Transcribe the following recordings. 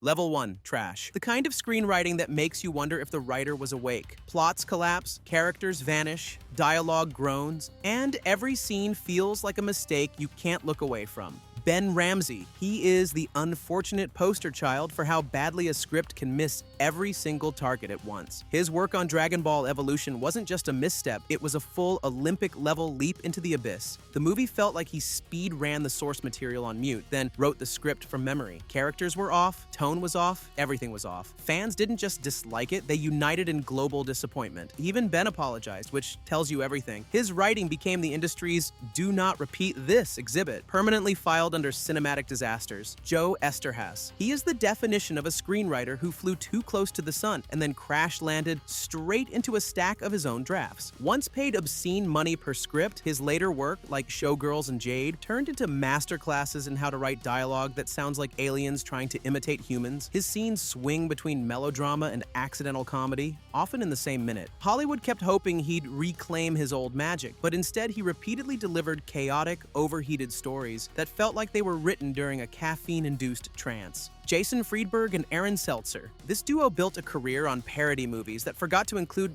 Level 1. Trash. The kind of screenwriting that makes you wonder if the writer was awake. Plots collapse, characters vanish, dialogue groans, and every scene feels like a mistake you can't look away from. Ben Ramsey. He is the unfortunate poster child for how badly a script can miss every single target at once. His work on Dragon Ball Evolution wasn't just a misstep, it was a full Olympic-level leap into the abyss. The movie felt like he speed ran the source material on mute, then wrote the script from memory. Characters were off, tone was off, everything was off. Fans didn't just dislike it, they united in global disappointment. Even Ben apologized, which tells you everything. His writing became the industry's "do not repeat this" exhibit, permanently filed under cinematic disasters. Joe Esterhazy. He is the definition of a screenwriter who flew too close to the sun and then crash-landed straight into a stack of his own drafts. Once paid obscene money per script, his later work, like Showgirls and Jade, turned into masterclasses in how to write dialogue that sounds like aliens trying to imitate humans. His scenes swing between melodrama and accidental comedy, often in the same minute. Hollywood kept hoping he'd reclaim his old magic, but instead he repeatedly delivered chaotic, overheated stories that felt like they were written during a caffeine-induced trance. Jason Friedberg and Aaron Seltzer. This duo built a career on parody movies that forgot to include,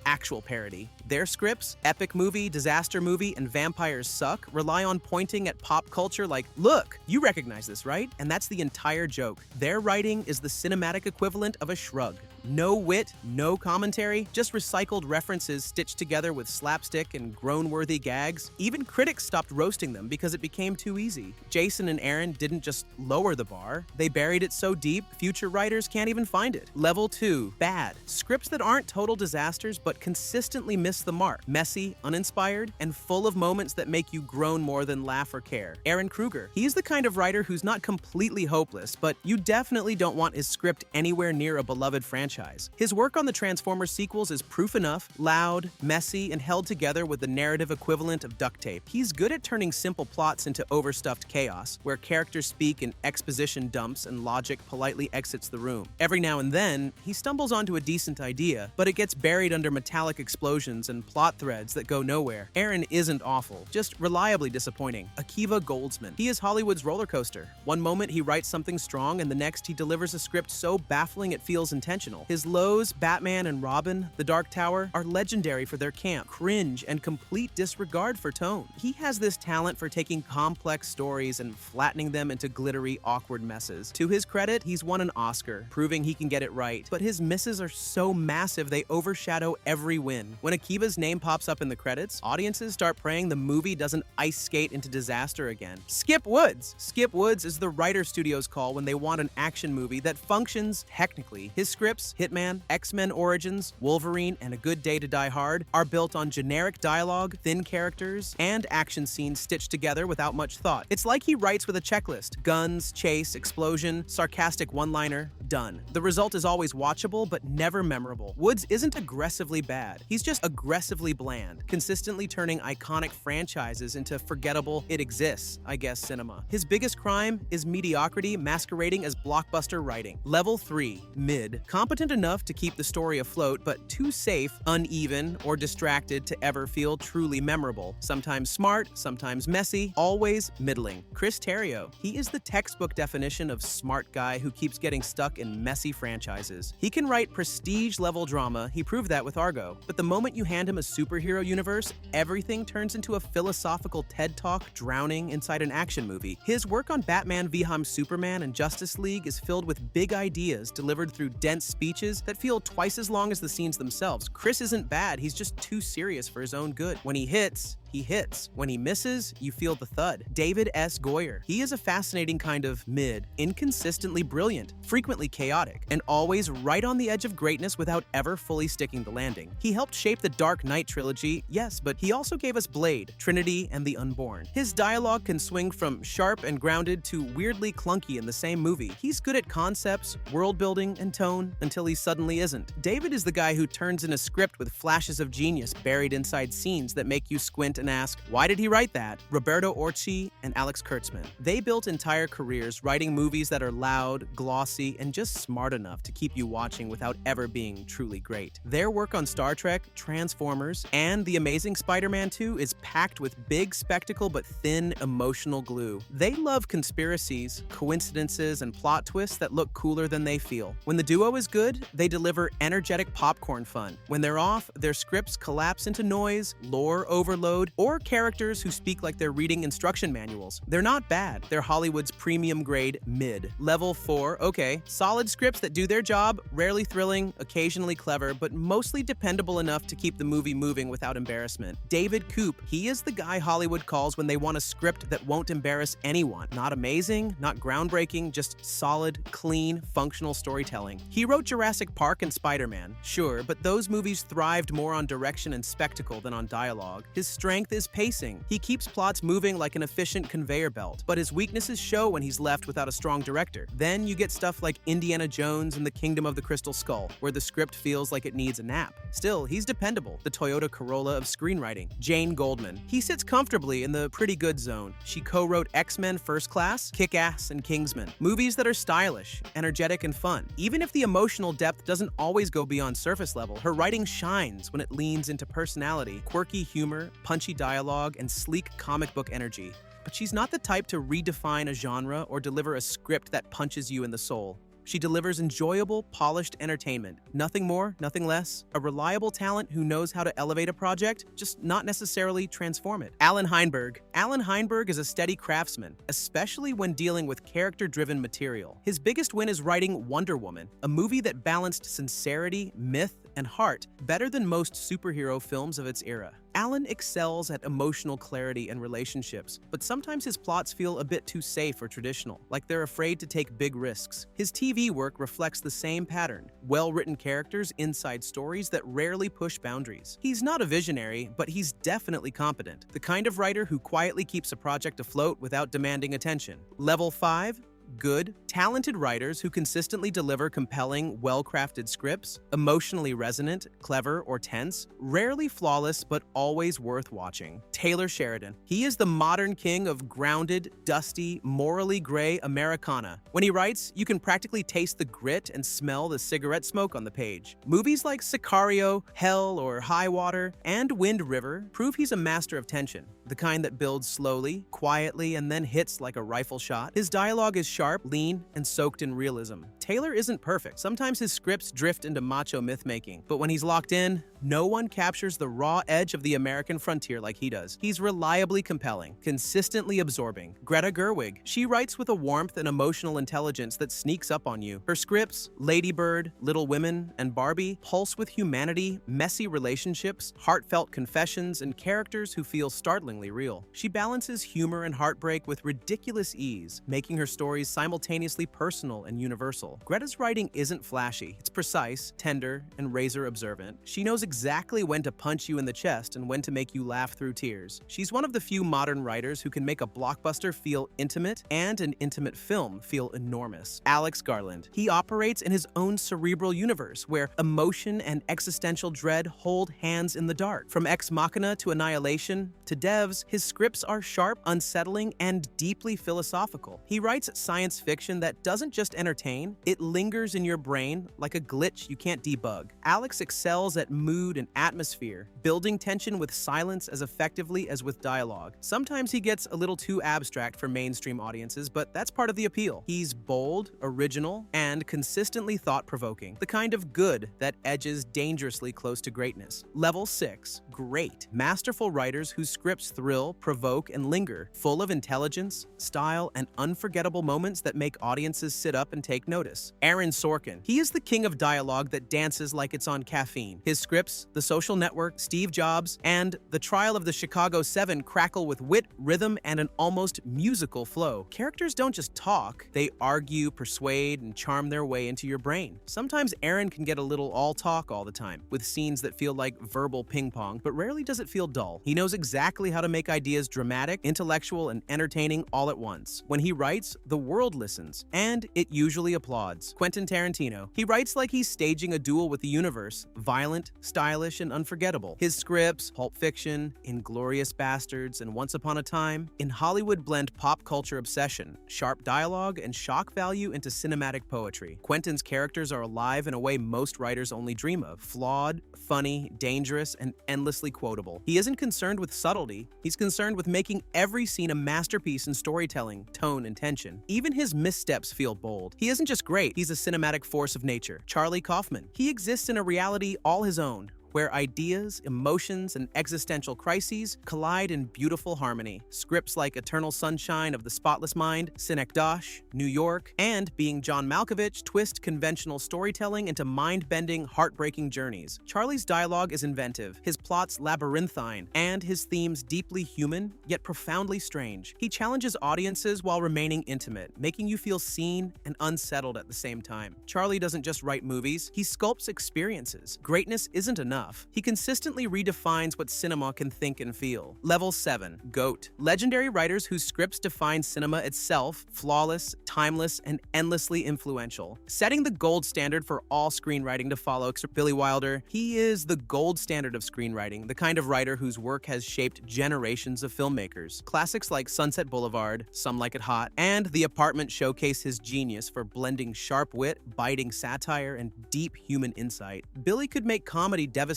actual parody. Their scripts, epic movie, disaster movie, and vampires suck, rely on pointing at pop culture like, look, you recognize this, right? And that's the entire joke. Their writing is the cinematic equivalent of a shrug. No wit, no commentary, just recycled references stitched together with slapstick and groan-worthy gags. Even critics stopped roasting them because it became too easy. Jason and Aaron didn't just lower the bar, they buried it so deep, future writers can't even find it. Level 2. Bad. Scripts that aren't total disasters but consistently miss the mark. Messy, uninspired, and full of moments that make you groan more than laugh or care. Aaron Kruger. He's the kind of writer who's not completely hopeless, but you definitely don't want his script anywhere near a beloved franchise. His work on the Transformers sequels is proof enough, loud, messy, and held together with the narrative equivalent of duct tape. He's good at turning simple plots into overstuffed chaos, where characters speak in exposition dumps and logic politely exits the room. Every now and then, he stumbles onto a decent idea, but it gets buried under metallic explosions and plot threads that go nowhere. Aaron isn't awful, just reliably disappointing. Akiva Goldsman. He is Hollywood's roller coaster. One moment he writes something strong, and the next he delivers a script so baffling it feels intentional. His lows, Batman and Robin, The Dark Tower, are legendary for their camp, cringe, and complete disregard for tone. He has this talent for taking complex stories and flattening them into glittery, awkward messes. To his credit, he's won an Oscar, proving he can get it right, but his misses are so massive they overshadow every win. When Akiva's name pops up in the credits, audiences start praying the movie doesn't ice skate into disaster again. Skip Woods. Skip Woods is the writer studio's call when they want an action movie that functions technically. His scripts, Hitman, X-Men Origins, Wolverine, and A Good Day to Die Hard, are built on generic dialogue, thin characters, and action scenes stitched together without much thought. It's like he writes with a checklist: guns, chase, explosion, sarcastic one-liner, done. The result is always watchable, but never memorable. Woods isn't aggressively bad. He's just aggressively bland, consistently turning iconic franchises into forgettable, it exists, I guess, cinema. His biggest crime is mediocrity masquerading as blockbuster writing. Level 3. Mid. Competent enough to keep the story afloat, but too safe, uneven, or distracted to ever feel truly memorable. Sometimes smart, sometimes messy, always middling. Chris Terrio. He is the textbook definition of smart guy who keeps getting stuck in messy franchises. He can write prestige-level drama, he proved that with Argo, but the moment you hand him a superhero universe, everything turns into a philosophical TED Talk drowning inside an action movie. His work on Batman v Superman and Justice League is filled with big ideas delivered through dense speeches that feel twice as long as the scenes themselves. Chris isn't bad, he's just too serious for his own good. When he hits, he hits. When he misses, you feel the thud. David S. Goyer. He is a fascinating kind of mid, inconsistently brilliant, frequently chaotic, and always right on the edge of greatness without ever fully sticking the landing. He helped shape the Dark Knight trilogy, yes, but he also gave us Blade, Trinity, and The Unborn. His dialogue can swing from sharp and grounded to weirdly clunky in the same movie. He's good at concepts, world building, and tone until he suddenly isn't. David is the guy who turns in a script with flashes of genius buried inside scenes that make you squint and ask, why did he write that? Roberto Orci and Alex Kurtzman. They built entire careers writing movies that are loud, glossy, and just smart enough to keep you watching without ever being truly great. Their work on Star Trek, Transformers, and The Amazing Spider-Man 2 is packed with big spectacle but thin emotional glue. They love conspiracies, coincidences, and plot twists that look cooler than they feel. When the duo is good, they deliver energetic popcorn fun. When they're off, their scripts collapse into noise, lore overload, or characters who speak like they're reading instruction manuals. They're not bad. They're Hollywood's premium grade mid. Level 4, okay. Solid scripts that do their job, rarely thrilling, occasionally clever, but mostly dependable enough to keep the movie moving without embarrassment. David Koop, he is the guy Hollywood calls when they want a script that won't embarrass anyone. Not amazing, not groundbreaking, just solid, clean, functional storytelling. He wrote Jurassic Park and Spider-Man, sure, but those movies thrived more on direction and spectacle than on dialogue. His strength is pacing. He keeps plots moving like an efficient conveyor belt, but his weaknesses show when he's left without a strong director. Then you get stuff like Indiana Jones and the Kingdom of the Crystal Skull, where the script feels like it needs a nap. Still, he's dependable, the Toyota Corolla of screenwriting. Jane Goldman. He sits comfortably in the pretty good zone. She co-wrote X-Men First Class, Kick-Ass, and Kingsman. Movies that are stylish, energetic, and fun. Even if the emotional depth doesn't always go beyond surface level, her writing shines when it leans into personality, quirky humor, punchy dialogue, and sleek comic book energy. But she's not the type to redefine a genre or deliver a script that punches you in the soul. She delivers enjoyable, polished entertainment. Nothing more, nothing less. A reliable talent who knows how to elevate a project, just not necessarily transform it. Alan Heinberg. Alan Heinberg is a steady craftsman, especially when dealing with character-driven material. His biggest win is writing Wonder Woman, a movie that balanced sincerity, myth, and heart better than most superhero films of its era. Alan excels at emotional clarity and relationships, but sometimes his plots feel a bit too safe or traditional, like they're afraid to take big risks. His TV work reflects the same pattern: well-written characters inside stories that rarely push boundaries. He's not a visionary, but he's definitely competent, the kind of writer who quietly keeps a project afloat without demanding attention. Level 5. Good, talented writers who consistently deliver compelling, well-crafted scripts, emotionally resonant, clever, or tense, rarely flawless but always worth watching. Taylor Sheridan. He is the modern king of grounded, dusty, morally gray Americana. When he writes, you can practically taste the grit and smell the cigarette smoke on the page. Movies like Sicario, Hell or High Water, and Wind River prove he's a master of tension, the kind that builds slowly, quietly, and then hits like a rifle shot. His dialogue is sharp, lean, and soaked in realism. Taylor isn't perfect. Sometimes his scripts drift into macho myth-making, but when he's locked in, no one captures the raw edge of the American frontier like he does. He's reliably compelling, consistently absorbing. Greta Gerwig. She writes with a warmth and emotional intelligence that sneaks up on you. Her scripts, Lady Bird, Little Women, and Barbie, pulse with humanity, messy relationships, heartfelt confessions, and characters who feel startlingly real. She balances humor and heartbreak with ridiculous ease, making her stories simultaneously personal and universal. Greta's writing isn't flashy. It's precise, tender, and razor observant. She knows exactly when to punch you in the chest and when to make you laugh through tears. She's one of the few modern writers who can make a blockbuster feel intimate and an intimate film feel enormous. Alex Garland. He operates in his own cerebral universe where emotion and existential dread hold hands in the dark. From Ex Machina to Annihilation to Devs, his scripts are sharp, unsettling, and deeply philosophical. He writes science fiction that doesn't just entertain, it lingers in your brain like a glitch you can't debug. Alex excels at mood and atmosphere, building tension with silence as effectively as with dialogue. Sometimes he gets a little too abstract for mainstream audiences, but that's part of the appeal. He's bold, original, and consistently thought-provoking, the kind of good that edges dangerously close to greatness. Level 6. Great. Masterful writers whose scripts thrill, provoke, and linger, full of intelligence, style, and unforgettable moments that make audiences sit up and take notice. Aaron Sorkin. He is the king of dialogue that dances like it's on caffeine. His scripts, The Social Network, Steve Jobs, and The Trial of the Chicago 7 crackle with wit, rhythm, and an almost musical flow. Characters don't just talk, they argue, persuade, and charm their way into your brain. Sometimes Aaron can get a little all talk all the time, with scenes that feel like verbal ping pong, but rarely does it feel dull. He knows exactly how to make ideas dramatic, intellectual, and entertaining all at once. When he writes, the world listens. audience, and it usually applauds. Quentin Tarantino. He writes like he's staging a duel with the universe, violent, stylish, and unforgettable. His scripts, Pulp Fiction, Inglourious Bastards, and Once Upon a Time, in Hollywood blend pop culture obsession, sharp dialogue, and shock value into cinematic poetry. Quentin's characters are alive in a way most writers only dream of, flawed, funny, dangerous, and endlessly quotable. He isn't concerned with subtlety, he's concerned with making every scene a masterpiece in storytelling, tone, and tension. Even his missteps feel bold. He isn't just great, he's a cinematic force of nature. Charlie Kaufman. He exists in a reality all his own, where ideas, emotions, and existential crises collide in beautiful harmony. Scripts like Eternal Sunshine of the Spotless Mind, Synecdoche, New York, and Being John Malkovich twist conventional storytelling into mind-bending, heartbreaking journeys. Charlie's dialogue is inventive, his plots labyrinthine, and his themes deeply human, yet profoundly strange. He challenges audiences while remaining intimate, making you feel seen and unsettled at the same time. Charlie doesn't just write movies, he sculpts experiences. Greatness isn't enough. He consistently redefines what cinema can think and feel. Level 7. GOAT. Legendary writers whose scripts define cinema itself, flawless, timeless, and endlessly influential. Setting the gold standard for all screenwriting to follow, Billy Wilder. He is the gold standard of screenwriting, the kind of writer whose work has shaped generations of filmmakers. Classics like Sunset Boulevard, Some Like It Hot, and The Apartment showcase his genius for blending sharp wit, biting satire, and deep human insight. Billy could make comedy devastating,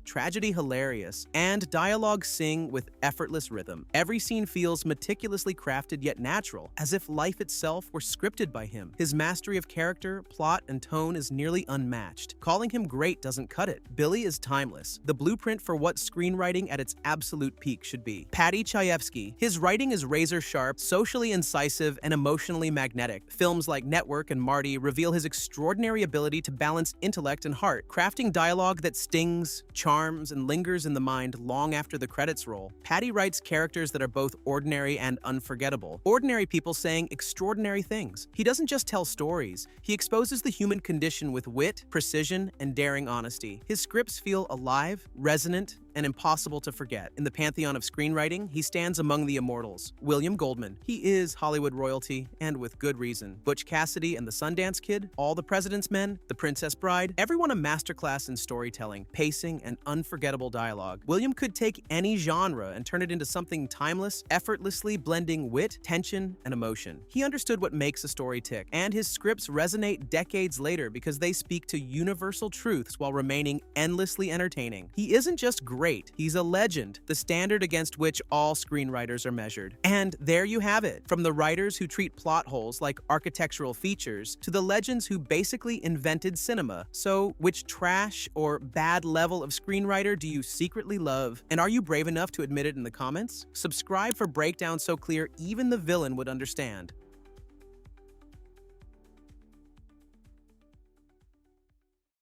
tragedy hilarious, and dialogue sing with effortless rhythm. Every scene feels meticulously crafted yet natural, as if life itself were scripted by him. His mastery of character, plot, and tone is nearly unmatched. Calling him great doesn't cut it. Billy is timeless, the blueprint for what screenwriting at its absolute peak should be. Paddy Chayefsky. His writing is razor-sharp, socially incisive, and emotionally magnetic. Films like Network and Marty reveal his extraordinary ability to balance intellect and heart, crafting dialogue that stings, charms, and lingers in the mind long after the credits roll. Paddy writes characters that are both ordinary and unforgettable. Ordinary people saying extraordinary things. He doesn't just tell stories, he exposes the human condition with wit, precision, and daring honesty. His scripts feel alive, resonant, and impossible to forget. In the pantheon of screenwriting, he stands among the immortals. William Goldman. He is Hollywood royalty, and with good reason. Butch Cassidy and the Sundance Kid, All the President's Men, The Princess Bride, everyone a masterclass in storytelling, pacing, and unforgettable dialogue. William could take any genre and turn it into something timeless, effortlessly blending wit, tension, and emotion. He understood what makes a story tick, and his scripts resonate decades later because they speak to universal truths while remaining endlessly entertaining. He isn't just great, he's a legend, the standard against which all screenwriters are measured. And there you have it. From the writers who treat plot holes like architectural features to the legends who basically invented cinema. So, which trash or bad level of screenwriter do you secretly love? And are you brave enough to admit it in the comments? Subscribe for breakdowns so clear even the villain would understand.